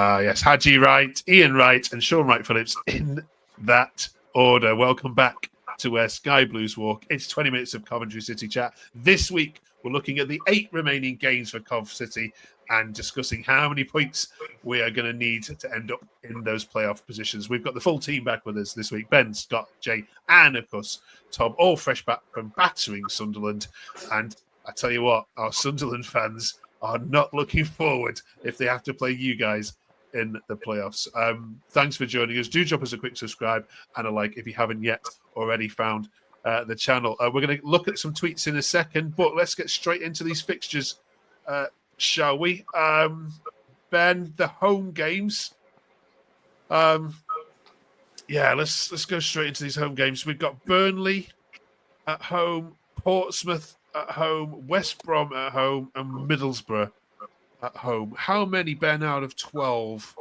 Yes, Haji Wright, Ian Wright, and Sean Wright-Phillips in that order. Welcome back to Where Sky Blues Walk. It's 20 minutes of Coventry City chat. This week, we're looking at the 8 remaining games for Cov City and discussing how many points we are going to need to end up in those playoff positions. We've got the full team back with us this week. Ben, Scott, Jay, and, of course, Tom, all fresh back from battering Sunderland. And I tell you what, our Sunderland fans are not looking forward if they have to play you guys in the playoffs. Thanks for joining us. Do drop us a quick subscribe and a like if you haven't yet already found the channel. We're going to look at some tweets in a second, but let's get straight into these fixtures, shall we? Ben, the home games. Let's go straight into these home games. We've got Burnley at home, Portsmouth at home, West Brom at home, and Middlesbrough at home. How many, Ben, out of 12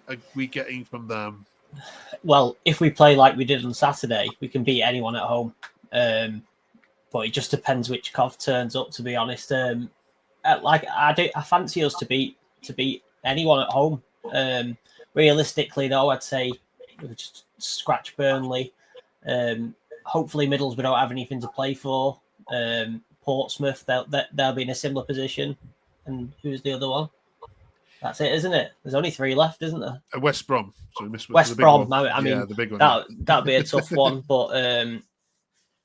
are we getting from them? Well, if we play like we did on Saturday, we can beat anyone at home. But it just depends which Cov turns up, to be honest. I fancy us to beat anyone at home. Realistically, though, I'd say we just scratch Burnley. Hopefully, Middlesbrough don't have anything to play for. Portsmouth, they'll be in a similar position. And who's the other one? That's it, isn't it? There's only 3 left, isn't there? West Brom. So West Brom. I mean, the big one. That'd be a tough one, but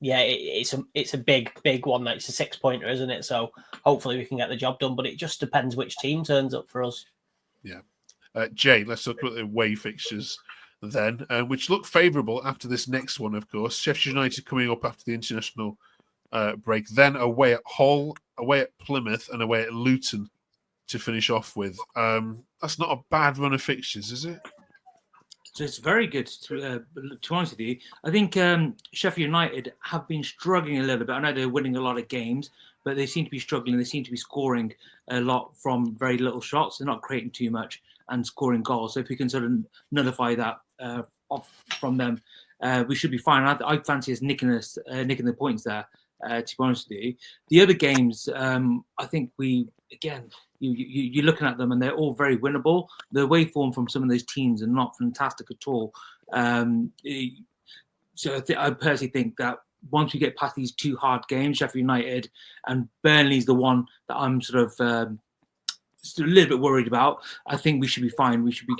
it's a big one. It's a 6-pointer, isn't it? So hopefully we can get the job done. But it just depends which team turns up for us. Yeah, Jay, let's look at the away fixtures then, which look favourable after this next one. Of course, Sheffield United coming up after the international break, then away at Hull, away at Plymouth, and away at Luton to finish off with. That's not a bad run of fixtures, is it? So it's very good, to be honest with you. I think Sheffield United have been struggling a little bit. I know they're winning a lot of games, but they seem to be struggling. They seem to be scoring a lot from very little shots. They're not creating too much and scoring goals. So if we can sort of nullify that off from them, we should be fine. I fancy us nicking the points there, to be honest with you. The other games, I think you're looking at them and they're all very winnable. The away form from some of those teams are not fantastic at all. So I personally think that once we get past these 2 hard games, Sheffield United and Burnley's the one that I'm sort of still a little bit worried about. I think we should be fine. We should be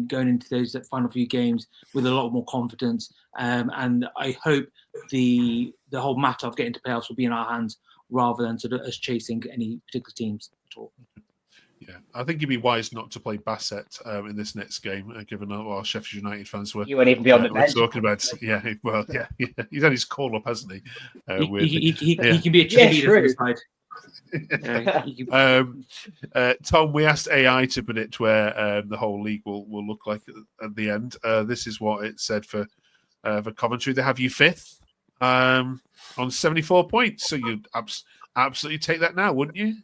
going into those final few games with a lot more confidence. And I hope the whole matter of getting to playoffs will be in our hands rather than sort of us chasing any particular teams at all. Yeah, I think you'd be wise not to play Bassett in this next game, given what our Sheffield United fans were. You won't even be on the bench. Talking about, yeah. He's had his call up, hasn't he? He can be a cheerleader for the side. Tom, we asked AI to predict where the whole league will look like at the end. This is what it said for Coventry. They have you 5th on 74 points. So you'd absolutely take that now, wouldn't you?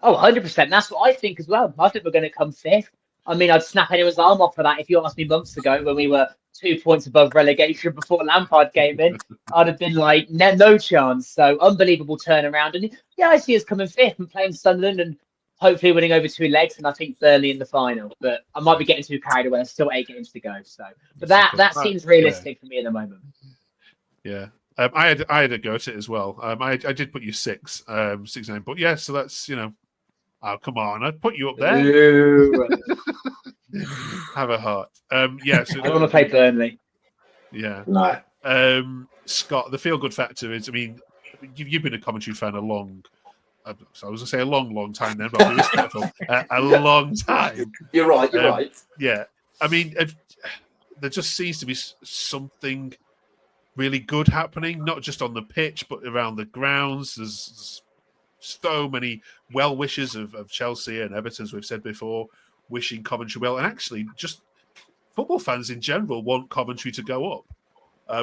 Oh, 100%. That's what I think as well. I think we're going to come 5th. I mean, I'd snap anyone's arm off for that if you asked me months ago when we were 2 points above relegation before Lampard came in. I'd have been like, no chance. So unbelievable turnaround. And yeah, I see us coming 5th and playing Sunderland and hopefully winning over 2 legs. And I think Burnley in the final. But I might be getting too carried away. There's still 8 games to go. So, but that seems realistic for me at the moment. Yeah. I had a go at it as well. I did put you 6, 9. But yeah, so that's, oh, come on. I'd put you up there. Have a heart. So I don't want to play Burnley. Yeah. No. Scott, the feel-good factor is, I mean, you've been a Coventry fan I was going to say a long time then, but I'll be respectful. A long time. You're right. Yeah. I mean, there just seems to be something really good happening, not just on the pitch, but around the grounds. There's so many well-wishers of Chelsea and Everton, as we've said before, wishing Coventry well. And actually, just football fans in general want Coventry to go up,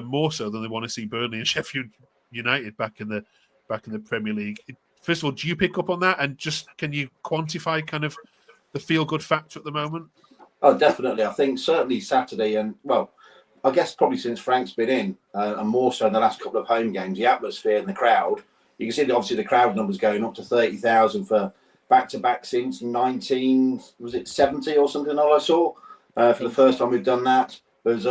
more so than they want to see Burnley and Sheffield United back in the Premier League. First of all, do you pick up on that? And just can you quantify kind of the feel-good factor at the moment? Oh, definitely. I think certainly Saturday and, well, I guess probably since Frank's been in, and more so in the last couple of home games, the atmosphere and the crowd. You can see obviously the crowd numbers going up to 30,000 for back-to-back since 1970 or something. I saw for the first time we've done that. As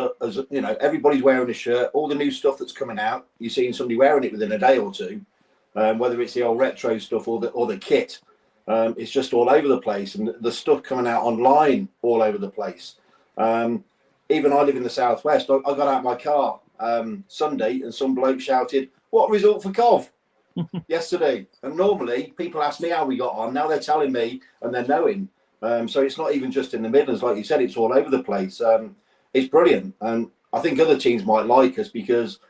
you know, everybody's wearing a shirt. All the new stuff that's coming out, you're seeing somebody wearing it within a day or two. Whether it's the old retro stuff or the kit, it's just all over the place, and the stuff coming out online all over the place. Even I live in the southwest. I got out my car Sunday, and some bloke shouted, "What result for Cov?" yesterday. And normally people ask me how we got on. Now they're telling me, and they're knowing. So it's not even just in the Midlands, like you said. It's all over the place. It's brilliant, and I think other teams might like us because,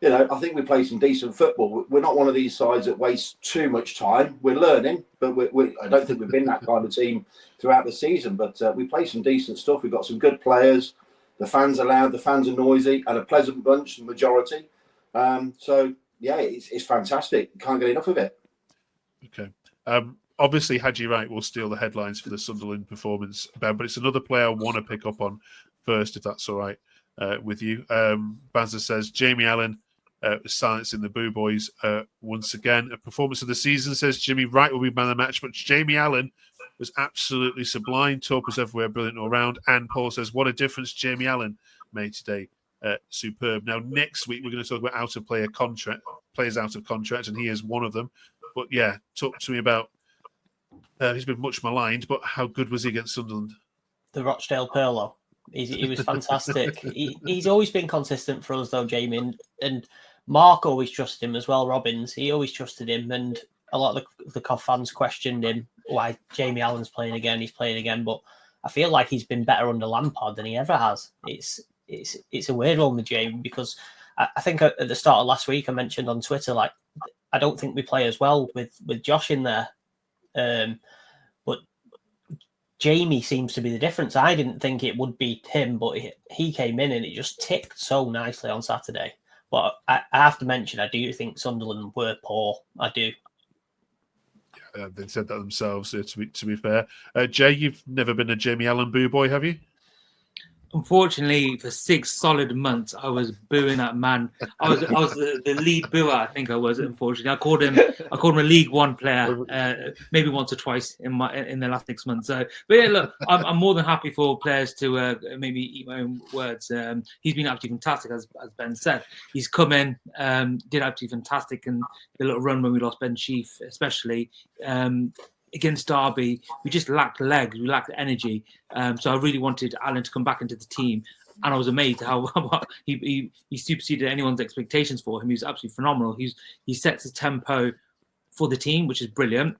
you know, I think we play some decent football. We're not one of these sides that wastes too much time. We're learning, but I don't think we've been that kind of team throughout the season. But we play some decent stuff. We've got some good players. The fans are loud, the fans are noisy, and a pleasant bunch, the majority. So, yeah, it's fantastic. Can't get enough of it. Okay. Obviously, Haji Wright will steal the headlines for the Sunderland performance, Ben, but it's another player I want to pick up on first, if that's all right with you. Bazza says, Jamie Allen silencing the Boo Boys once again. A performance of the season, says Jimmy. Wright will be man of the match, but Jamie Allen was absolutely sublime. Talk was everywhere, brilliant all round. And Paul says, what a difference Jamie Allen made today. Superb. Now, next week, we're going to talk about players out of contract, and he is one of them. But yeah, talk to me about, he's been much maligned, but how good was he against Sunderland? The Rochdale Perlo. He was fantastic. He's always been consistent for us, though, Jamie. And Mark always trusted him as well, Robbins. He always trusted him. And a lot of the Cov fans questioned him, why Jamie Allen's playing again, he's playing again. But I feel like he's been better under Lampard than he ever has. It's a weird one with Jamie, because I think at the start of last week I mentioned on Twitter, like, I don't think we play as well with Josh in there. But Jamie seems to be the difference. I didn't think it would be him, but he came in and it just ticked so nicely on Saturday. But I have to mention, I do think Sunderland were poor. I do. Yeah, they said that themselves, to be fair. Jay, you've never been a Jamie Allen boo boy, have you? Unfortunately, for 6 solid months, I was booing that man. I was the lead booer. I think I was. Unfortunately, I called him a League One player, maybe once or twice in the last 6 months. So, but yeah, look, I'm more than happy for players to maybe eat my own words. He's been absolutely fantastic, as Ben said. He's come in, did absolutely fantastic, and the little run when we lost Ben Sheaf, especially. Against Derby, we just lacked legs, we lacked energy. So I really wanted Alan to come back into the team, and I was amazed how he superseded anyone's expectations for him. He was absolutely phenomenal. He sets the tempo for the team, which is brilliant.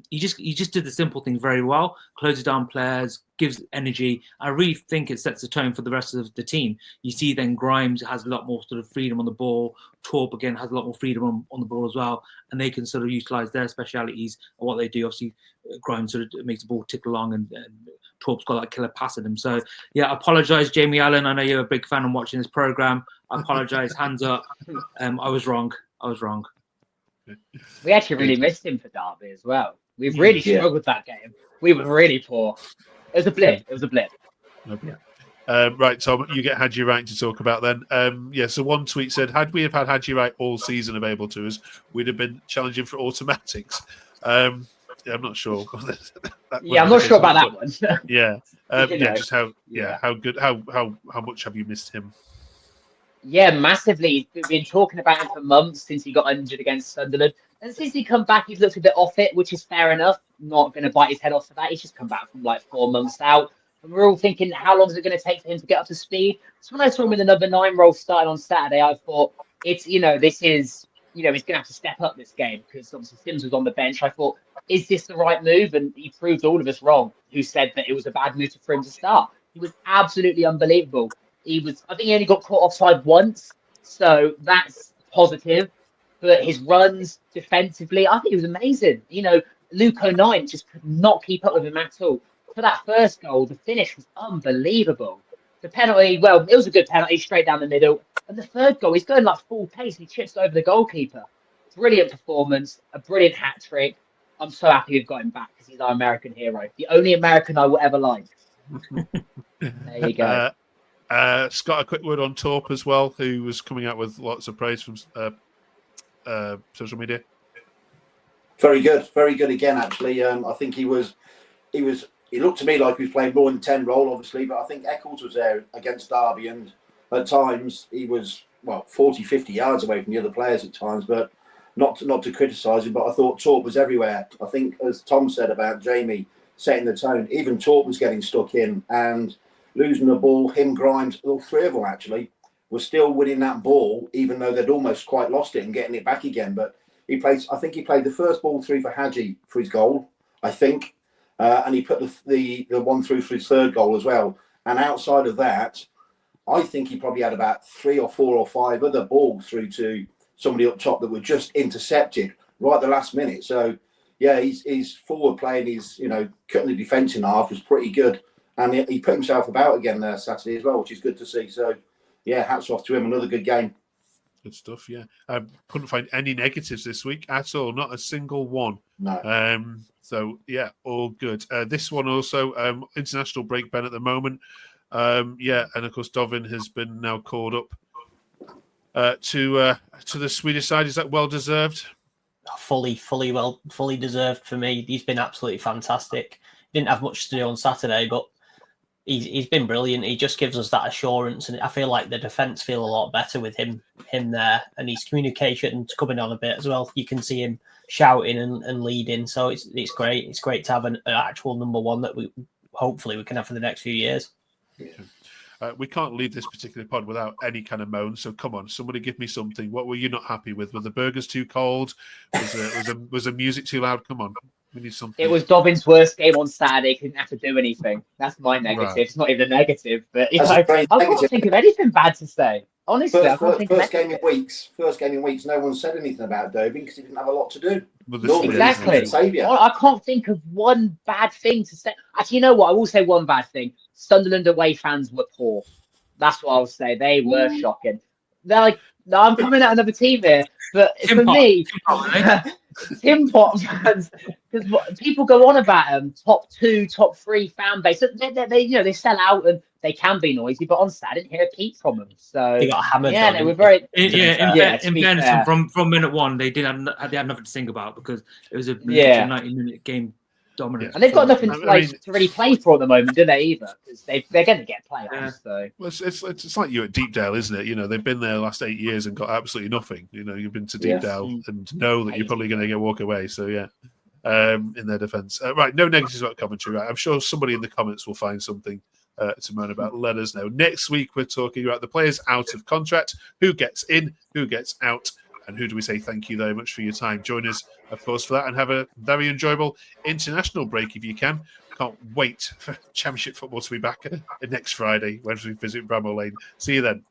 He just did the simple things very well, closes down players, gives energy. I really think it sets the tone for the rest of the team. You see then Grimes has a lot more sort of freedom on the ball. Torp again has a lot more freedom on the ball as well, and they can sort of utilise their specialities and what they do. Obviously, Grimes sort of makes the ball tick along, and Torp's got that killer pass at him. So yeah, I apologise, Jamie Allen. I know you're a big fan of watching this programme. I apologise. Hands up. I was wrong. We actually really missed him for Derby as well. We really struggled that game. We were really poor. It was a blip. Okay. Right, Tom, you get Haji Wright to talk about then. So one tweet said, had we have had Haji Wright all season available to us, we'd have been challenging for automatics. I'm not sure. I'm not sure about that one. Just how good, how much have you missed him? Yeah, massively. We've been talking about him for months since he got injured against Sunderland. And since he come back, he's looked a bit off it, which is fair enough. Not going to bite his head off for that. He's just come back from like 4 months out. And we're all thinking, how long is it going to take for him to get up to speed? So when I saw him in the number 9 role starting on Saturday, I thought, he's going to have to step up this game, because obviously Sims was on the bench. I thought, is this the right move? And he proved all of us wrong, who said that it was a bad move for him to start. He was absolutely unbelievable. I think he only got caught offside once, so that's positive. But his runs defensively, I think he was amazing. Luke O'Nien just could not keep up with him at all. For that first goal, the finish was unbelievable. The penalty, well, it was a good penalty, straight down the middle. And the third goal, he's going like full pace. He chips over the goalkeeper. Brilliant performance, a brilliant hat trick. I'm so happy we've got him back, because he's our American hero. The only American I will ever like. There you go. Scott, a quick word on Torp as well, who was coming out with lots of praise from social media. Very good again. Actually, I think he looked to me like he was playing more than 10 role, obviously, but I think Eccles was there against Derby, and at times he was 40, 50 yards away from the other players at times, but not to criticise him. But I thought Torp was everywhere. I think, as Tom said about Jamie setting the tone, even Torp was getting stuck in and losing the ball. Him, Grimes, all three of them actually were still winning that ball, even though they'd almost quite lost it and getting it back again. But I think he played the first ball through for Hadji for his goal, I think. And he put the one through for his third goal as well. And outside of that, I think he probably had about 3 or 4 or 5 other balls through to somebody up top that were just intercepted right at the last minute. So, yeah, he's forward playing, he's, cutting the defence in half was pretty good. And he put himself about again there Saturday as well, which is good to see. So, yeah, hats off to him. Another good game. Good stuff, yeah. Couldn't find any negatives this week at all, not a single one. No. So, yeah, all good. This one also, international break, Ben, at the moment. And of course, Dovin has been now called up to the Swedish side. Is that well deserved? Fully deserved for me. He's been absolutely fantastic. Didn't have much to do on Saturday, but he's been brilliant. He just gives us that assurance, and I feel like the defence feel a lot better with him there, and his communication's coming on a bit as well. You can see him shouting and leading, so it's great. It's great to have an actual number one that we hopefully can have for the next few years. Yeah. We can't leave this particular pod without any kind of moan. So come on, somebody give me something. What were you not happy with? Were the burgers too cold? Was the music too loud? Come on, we need something. It was Dobbin's worst game on Saturday. He didn't have to do anything. That's my negative. Right. It's not even a negative, but I can't think of anything bad to say. Honestly, first game in weeks. No one said anything about Dobin because he didn't have a lot to do. Exactly. I can't think of one bad thing to say. Actually, you know what? I will say one bad thing. Sunderland away fans were poor. That's what I'll say. They were shocking. They're like, no, I'm coming at another team here, but for me, Tim Pot fans, because people go on about them, top 2, top 3 fan base. They sell out and they can be noisy, but on Saturday, I didn't hear a peep from them. So they got hammered. Yeah, they were very. In fairness, from minute one, they had nothing to sing about because it was a 90-minute game. Dominant. And they've got nothing to really play for at the moment, do they? Either because they're going to get playoffs. So well, it's like you at Deepdale, isn't it? They've been there the last 8 years and got absolutely nothing. You've been to Deepdale and know that you're probably going to walk away. So yeah, in their defence, right? No negatives about Coventry. Right? I'm sure somebody in the comments will find something to moan about. Let us know. Next week we're talking about the players out of contract, who gets in, who gets out. And who do we say thank you very much for your time? Join us, of course, for that and have a very enjoyable international break if you can. Can't wait for Championship football to be back next Friday when we visit Bramall Lane. See you then.